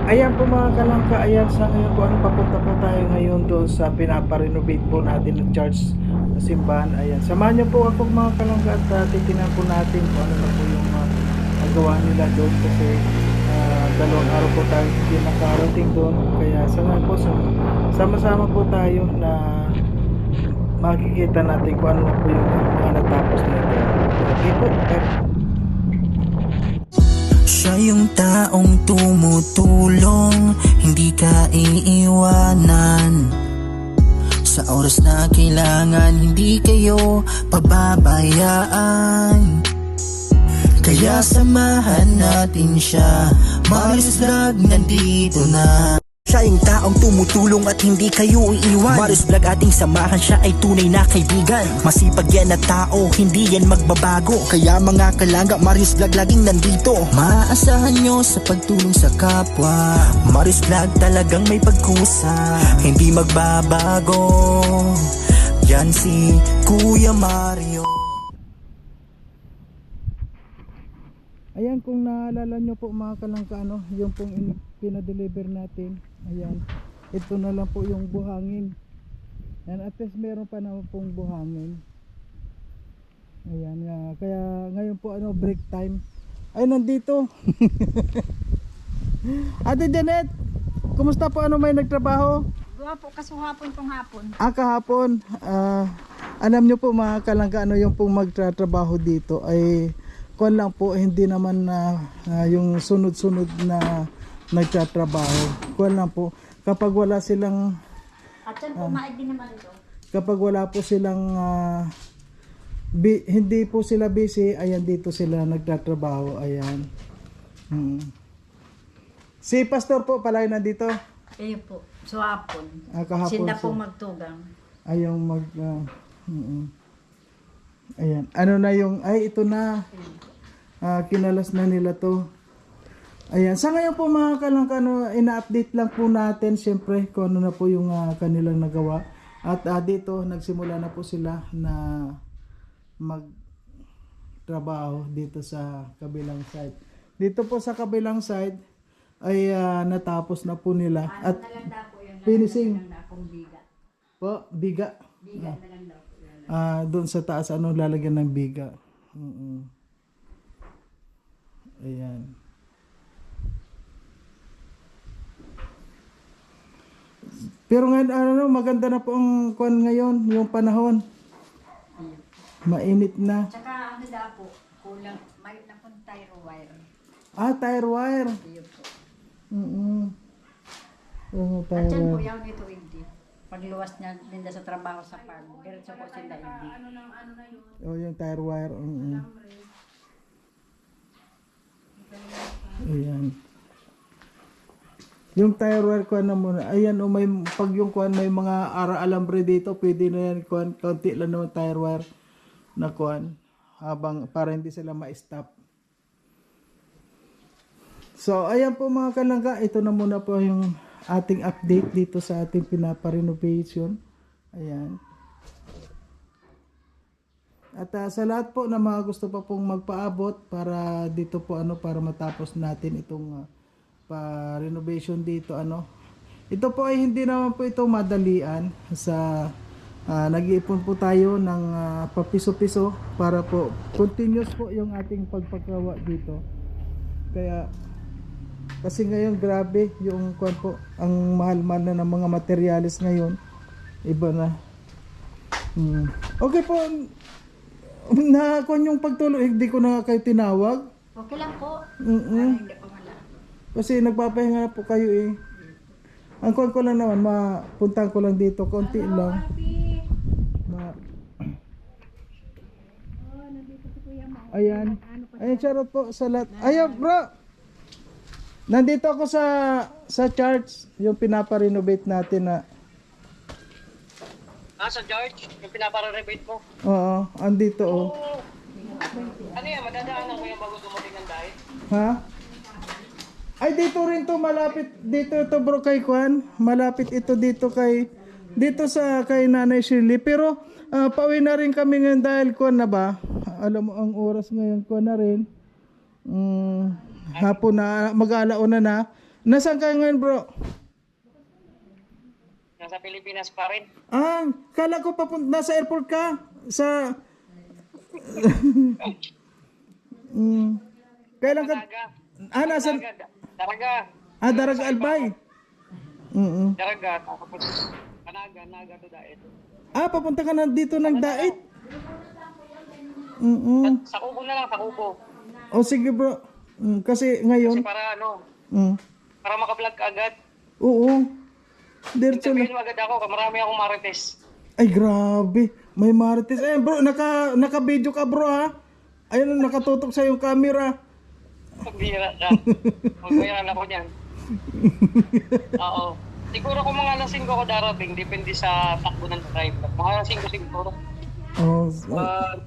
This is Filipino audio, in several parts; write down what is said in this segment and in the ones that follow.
Ayan po mga kalangka, ayan sa ngayon po ano, papunta po tayo ngayon doon sa pinaparenovate po natin ng church na simbahan. Ayan, samahan niyo po ako mga kalangka at titingnan po natin kung ano na po yung nagawa nila doon kasi dalawang araw po tayo hindi nakarating doon. Kaya sa ngayon po sama-sama po tayo na makikita natin kung ano na po yung mga natapos natin. Okay po, Siya yung taong tumutulong, hindi ka iiwanan. Sa oras na kailangan, hindi kayo pababayaan. Kaya samahan natin siya, Marius Vlog nandito na. Siya yung taong tumutulong at hindi kayo iiwan. Marius Vlog ating samahan, siya ay tunay na kaibigan. Masipag yan na tao, hindi yan magbabago. Kaya mga kalangga, Marius Vlog laging nandito. Maaasahan nyo sa pagtulong sa kapwa. Marius Vlog talagang may pagkusa, hindi magbabago. Yan si Kuya Mario. ayan, kung naalala nyo po mga kalangka, ano, yung pong pinadeliver natin, ayan, ito na lang po yung buhangin. Ayan, at least meron pa naman pong buhangin. Ayan, kaya ngayon po ano, break time. Ay, nandito. Ate Janet, kumusta po, ano, may nagtrabaho? Gawa po kasuhapon kung hapon. Kahapon, alam nyo po mga kalangka, ano, yung pong magtratrabaho dito ay kuwan lang po, hindi naman yung sunod-sunod na nagtatrabaho. Kuwan lang po, kapag wala silang At yan po, maig din naman ito. kapag wala po silang hindi po sila busy, ayan, dito sila nagtatrabaho. Ayan. Si Pastor po palagi nandito. Ayun po, suhapon. Kahapon Sinda siya. po magtugang. Ayong ayan, ano na yung, ay ito na, kinalas na nila to. Ayan, sa ngayon po mga kalangka, ano, ina-update lang po natin siyempre kung ano na po yung kanilang nagawa. At dito nagsimula na po sila na magtrabaho dito sa kabilang side. Dito po sa kabilang side ay natapos na po nila. At Nalanda po yun. finishing Nalanda akong biga. po, biga. Biga na lang daw po yun. Doon sa taas, ano, lalagyan ng biga. Ayan. Pero ngayon, ano, maganda na po ang kuwan ngayon, yung panahon. Mainit na. Tsaka ano daw po, kulang, may na pong tire wire. Tire wire. Ayun po. Tire At yan po, wire. yaw nito hindi. Pagluwas niya din sa trabaho sa farm, diretso po sila hindi. Yung tire wire. Ayan. Yung tire wire kuwan na muna. Ayan, may pag yung kuwan may mga alambre dito, pwede na yan kuwan, kaunti lang naman tire wire na kuwan habang para hindi sila ma-stop. So, ayan po mga kalangga, ito na muna po yung ating update dito sa ating pinaparenovation. Ayan. At sa lahat po na mga gusto pa pong magpaabot para dito po, ano, para matapos natin itong pa-renovation dito, ano. Ito po ay hindi naman po ito madalian sa nag-iipon po tayo ng papiso-piso para po continuous po yung ating pagpagawa dito. Kaya kasi ngayon grabe yung kuwan po, ang mahal-mahal na ng mga materyales ngayon. Iba na. Okay po, na kuwan yung pagtulong, hindi ko na kayo tinawag. Okay lang po. Hindi po wala. Kasi nagpapahinga na po kayo eh. Ang kuwan ko lang naman, mapuntahan ko lang dito, konti lang. Ayan. Ayan, shoutout po sa lahat. Ayan, bro! Nandito ako sa church, yung pinaparenovate natin na. Sa George, yung pinapare-rebate mo. Oo, andito oh. Ano yan, madadaanan ko yung bago dumating ng dahil? Ha? Ay, dito rin to, malapit dito ito bro kay Kwan. Malapit ito dito kay Nanay Shirley. Pero pauwi na rin kami ngayon dahil Kwan na ba? Alam mo ang oras ngayon Kwan na rin. Hapon na, mag-alauna na. Nasaan ka ngayon, bro? Nasa Pilipinas pa rin. Ah, kala ko nasa airport ka. Sa... Kailan ka... Daraga. Ah, nasa... Daraga. Ah, Daraga Albay. Daraga. Tapos Naga to dait. Ah, papunta ka na dito ng Dait. Sa Kubo na lang, sa Kubo. O sige, bro. Kasi Kasi ngayon... para Mm. para maka-vlog ka agad. Oo. Diretso na. Sabihin mo agad ako, marami akong marites. Ay, grabe. May marites. Eh, bro, naka-video ka, bro, ha? Ayun, nakatutok sa yung camera. Magbihira ka. Magbihiran ako niyan. Oo. Siguro kung mga alas 5 ako darating, depende sa takbo ng driver. Mga alas 5 siguro. Oh, 1,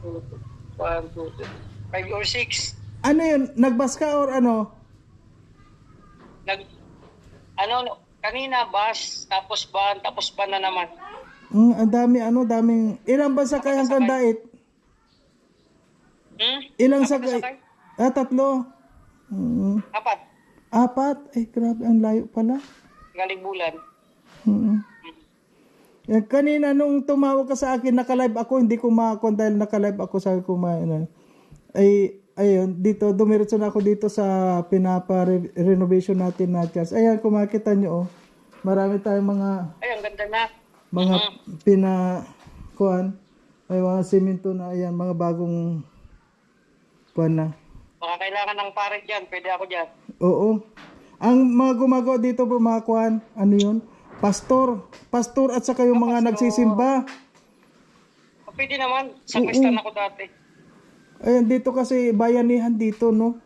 2, 5 or 6. ano yun? Nagbas ka or ano? Kanina bus, tapos van na naman. Ang daming... Ilang ba sakay hanggang Dait? Ilang sakay? Sakay? Ah, 3. 4? Ay, grabe. Ang layo pala. Galing bulan. Yan, kanina nung tumawag ka sa akin, naka-live ako, hindi ko makakuha dahil naka-live ako sa kumain. Ay, ayun, dito, dumiretso na ako dito sa pinapa-renovation natin na church. Ayan, kung makita nyo, marami tayong mga Ay, ang ganda na. pinakuan. May mga simento na, ayan, mga bagong kuan na. Baka kailangan ng paret dyan, pwede ako dyan. Oo. Ang mga gumagawa dito po, mga kuan, ano yun? Pastor at saka yung mga nagsisimba. Pwede naman, sa Kristan ako dati. Ayan, dito kasi bayanihan dito, no?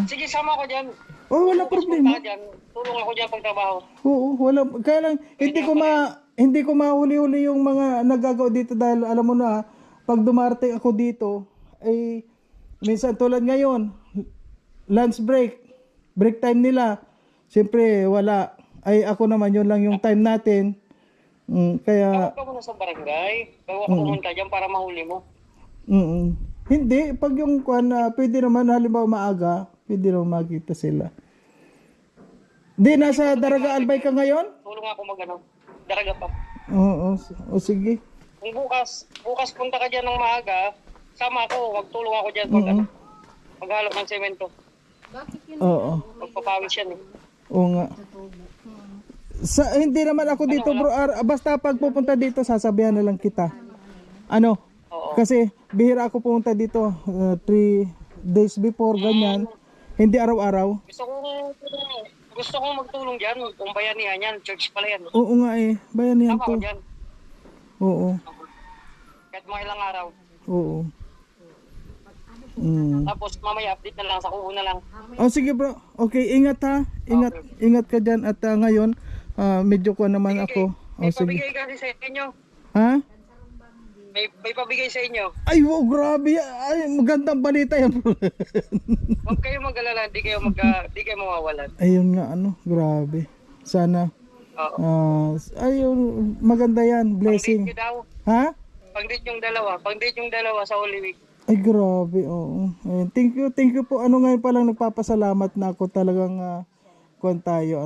Sige, sama ko dyan. Oh, wala problema. Tulong ako dyan pag trabaho. Oo, wala. Kaya lang, hindi ko mahuli-huli yung mga nagagawa dito dahil alam mo na, pag dumarating ako dito, ay minsan tulad ngayon, lunch break time nila. Siyempre, wala. Ay, ako naman, yun lang yung time natin. Kaya... Tawag ka muna sa barangay. Bago ako pumunta dyan para mahuli mo. Hindi, pag yung kuan pwede naman halimbawa maaga, pwede naman makita sila. Di, nasa Daraga Albay ka ngayon? Tulong ako Daraga pa. Oo, o sige. Kung bukas punta ka dyan ng maaga, sama ako, magtulong ako dyan maghalo ng semento. Oo. Magpapawis yan eh. Oo nga. Hindi naman ako dito, bro. Basta pag pupunta dito, sasabihan na lang kita. Ano? Oo. Kasi bihira ako pumunta dito 3 days before, ganyan. Hindi araw-araw. Gusto kong magtulong dyan. Kung bayanihan yan, church pala yan. Oo nga eh. Bayanihan Sama ko to. dyan. Oo. Kahit mga ilang araw. Oo. Tapos mamaya update na lang, sa kubo na lang. Oh, sige bro. Okay, ingat ha. Ingat ka dyan. At ngayon, medyo ko naman ako. May Oh, sige. pabigay kasi sa inyo. Ha? May pabigay sa inyo. Ay, wow, grabe. Ay, magandang balita yan, bro. Huwag kayo mag-alala, di kayo mawawalan. Ayun nga, grabe. Sana. Oo. Ayun, maganda yan. Blessing. Pang-date nyo daw. Ha? Pang-date yung dalawa sa Holy Week. Ay, grabe, oo. Ayun, thank you po. Ngayon pa lang nagpapasalamat na ako talagang kuwan tayo,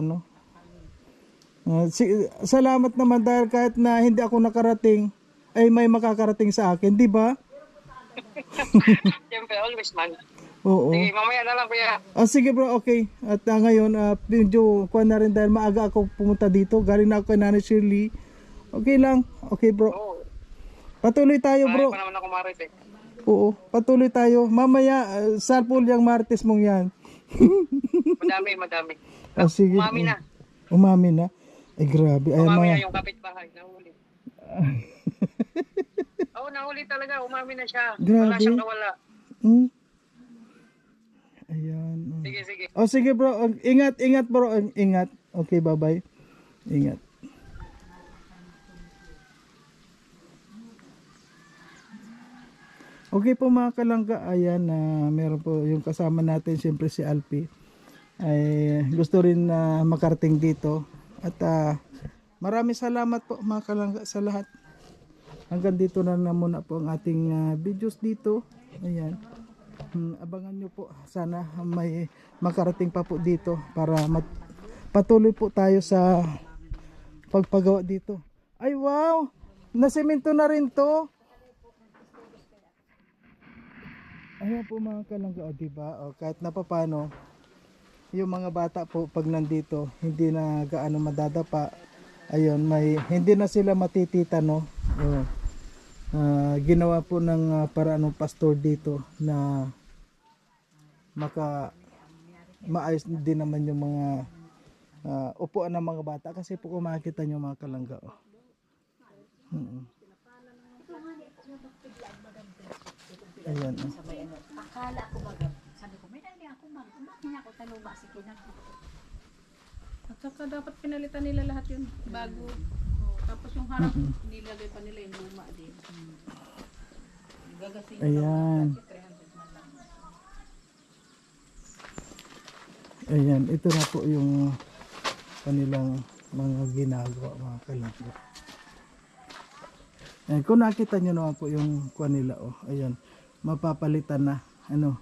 salamat naman dahil kahit na hindi ako nakarating, ay may makakarating sa akin, di ba? Siyempre, always man. Oo. Sige, mamaya na lang kuya. Sige bro, okay. At ngayon, medyo kuwan na rin dahil maaga ako pumunta dito. Galing na ako kay Nanay Shirley. Okay lang. Okay bro. Oo. Patuloy tayo bro. Pa naman ako marit eh. Oo, patuloy tayo. Mamaya, salpul yung martes mong yan. Madami. Sige. Umami na. Umami na? Ay, grabe. Ay, Umami mga... na yung kapitbahay. Nahuli. Oo, nahuli talaga. Umami na siya. Grabe. Wala siyang nawala. Ayan. Sige. Sige bro. Ingat bro. Ingat. Okay, bye-bye. Ingat. Okay po mga kalangga, ayan meron po yung kasama natin siyempre si Alpi ay gusto rin na makarating dito at maraming salamat po mga kalangga sa lahat. Hanggang dito na muna po ang ating videos dito. Ayan. Abangan nyo po, sana may makarating pa po dito para patuloy po tayo sa pagpagawa dito. Ay wow, nasemento na rin to. Ayan po mga kalangga, o diba? O, kahit na paano, yung mga bata po pag nandito, hindi na gaano madadapa. Ayun, hindi na sila matitita, no? O, ginawa po ng paraan ng pastor dito na maayos din naman yung mga upuan ng mga bata kasi po kung makikita nyo mga kalangga, oh. Ayan, oh. Akala ko ba, sabi ko, may nani ako mag, umakin ako, taluba si Kinang. At saka dapat pinalitan nila lahat yun bago. Tapos yung harap, nilagay pa nila yung luma din. Gagasin Ayan. Ayan, ito na po yung kanilang mga ginagawa mga kalangga. Ayan, kung nakita nyo naman po yung kuha nila, oh, ayan, mapapalitan na, ano.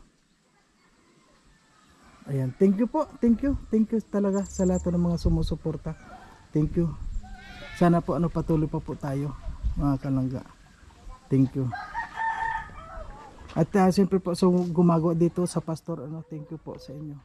Ayan, thank you po, thank you talaga sa lahat ng mga sumusuporta. Thank you. Sana po patuloy pa po tayo mga kalangga. Thank you. At siyempre po so gumagawa dito sa pastor, thank you po sa inyo.